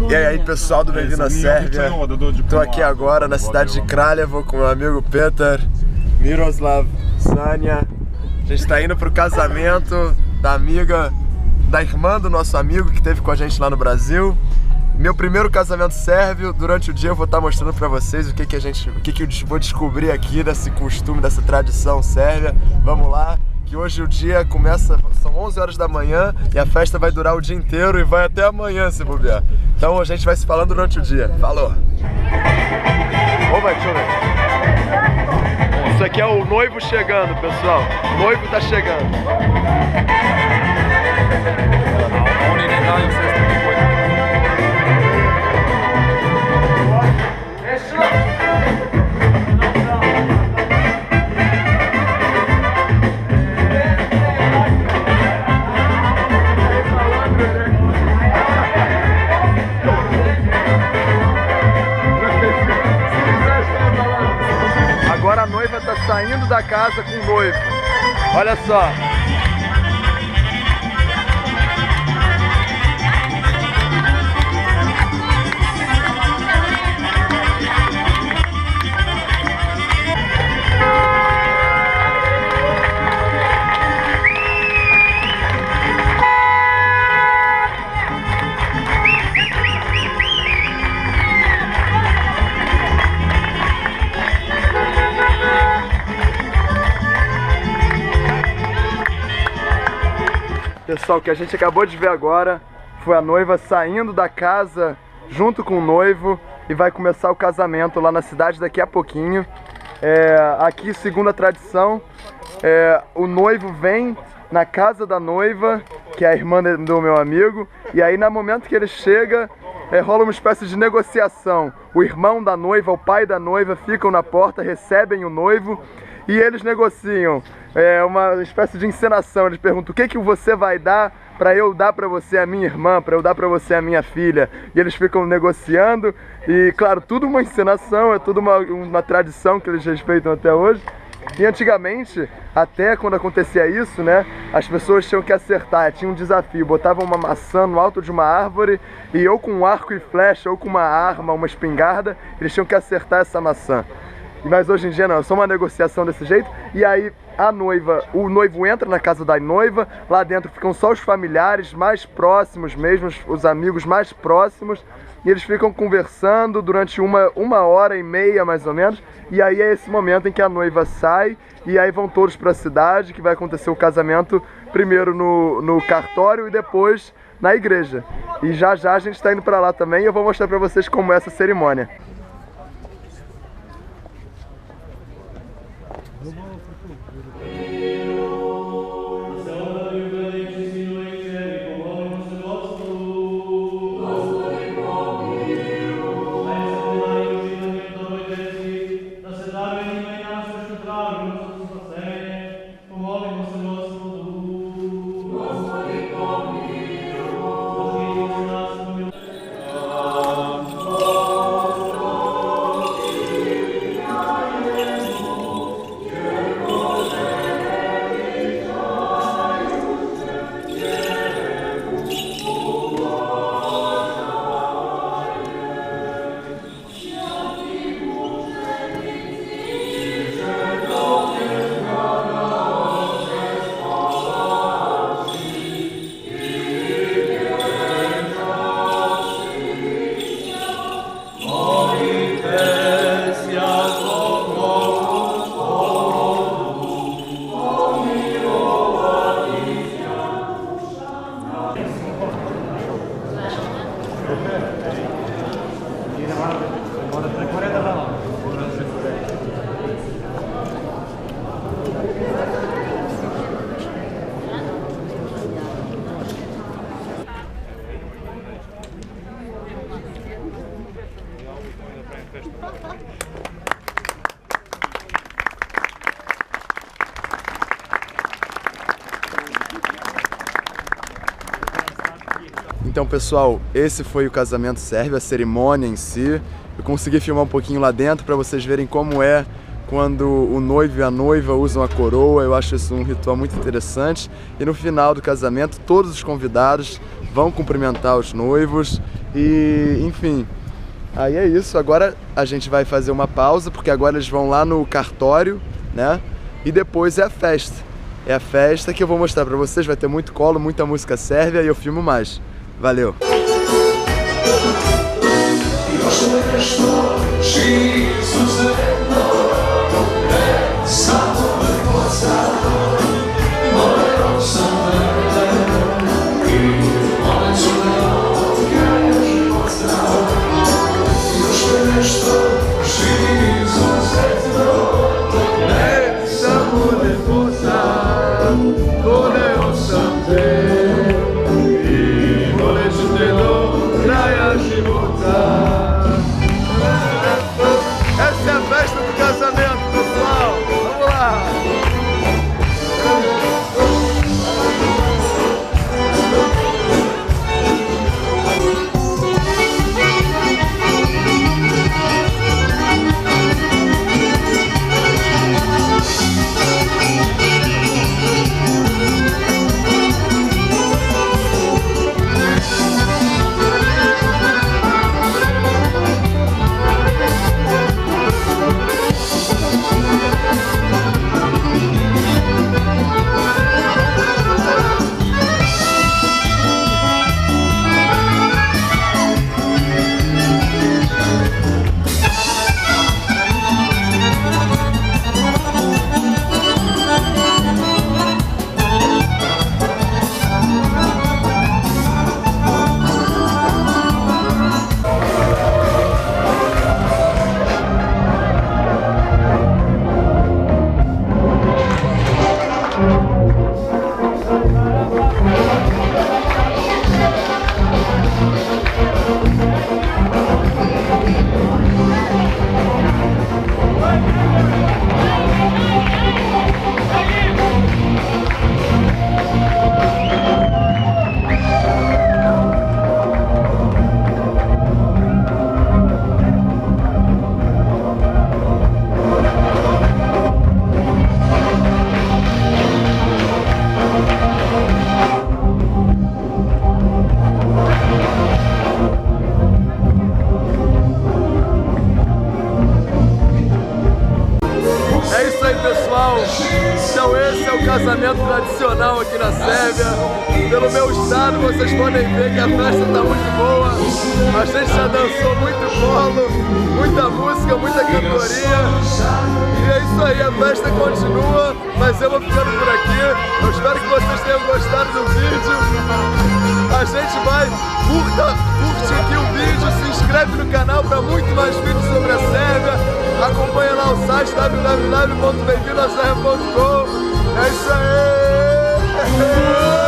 E aí pessoal do Bem-vindo à Sérvia, tô aqui agora na cidade de Kraljevo com meu amigo Petar, Miroslav, Sanja. A gente tá indo pro casamento da amiga, da irmã do nosso amigo que esteve com a gente lá no Brasil. Meu primeiro casamento sérvio. Durante o dia eu vou estar mostrando pra vocês o que eu vou descobrir aqui desse costume, dessa tradição sérvia. Vamos lá, que hoje o dia começa, são 11 horas da manhã e a festa vai durar o dia inteiro e vai até amanhã se bobear. Então a gente vai se falando durante o dia. Falou! Opa, deixa eu ver. Isso aqui é o noivo chegando, pessoal. O noivo tá chegando. Agora a noiva tá saindo da casa com o noivo. Olha só. Pessoal, o que a gente acabou de ver agora foi a noiva saindo da casa junto com o noivo e vai começar o casamento lá na cidade daqui a pouquinho. Aqui, segundo a tradição, o noivo vem na casa da noiva, que é a irmã do meu amigo, e aí no momento que ele chega, rola uma espécie de negociação. O irmão da noiva, o pai da noiva ficam na porta, recebem o noivo e eles negociam. É uma espécie de encenação. Eles perguntam: o que você vai dar para eu dar para você a minha irmã, para eu dar para você a minha filha? E eles ficam negociando e, claro, tudo uma encenação, é tudo uma tradição que eles respeitam até hoje. E antigamente, até quando acontecia isso, né, as pessoas tinham que acertar, tinha um desafio, botavam uma maçã no alto de uma árvore e ou com um arco e flecha ou com uma arma, uma espingarda, eles tinham que acertar essa maçã. Mas hoje em dia não, é só uma negociação desse jeito. E aí o noivo entra na casa da noiva, lá dentro ficam só os familiares mais próximos mesmo, os amigos mais próximos, e eles ficam conversando durante uma hora e meia mais ou menos, e aí é esse momento em que a noiva sai, e aí vão todos para a cidade, que vai acontecer o casamento primeiro no cartório e depois na igreja. E já já a gente está indo para lá também, e eu vou mostrar para vocês como é essa cerimônia. Então, pessoal, esse foi o casamento sérvio, a cerimônia em si. Eu consegui filmar um pouquinho lá dentro para vocês verem como é quando o noivo e a noiva usam a coroa. Eu acho isso um ritual muito interessante. E no final do casamento, todos os convidados vão cumprimentar os noivos E, enfim, aí é isso. Agora a gente vai fazer uma pausa, porque agora eles vão lá no cartório, né? E depois é a festa. É a festa que eu vou mostrar pra vocês. Vai ter muito colo, muita música sérvia e eu filmo mais. Valeu! Essa é a festa do casamento, pessoal! Vamos lá! Então esse é o casamento tradicional aqui na Sérvia. Pelo meu estado vocês podem ver que a festa está muito boa. A gente já dançou muito colo, muita música, muita cantoria. E é isso aí, a festa continua, mas eu vou ficando por aqui. Eu espero que vocês tenham gostado do vídeo. A gente vai, curte aqui o vídeo, se inscreve no canal para muito mais vídeos sobre a Sérvia. Acompanha lá o site www.bemvindosservia.com. É isso aí!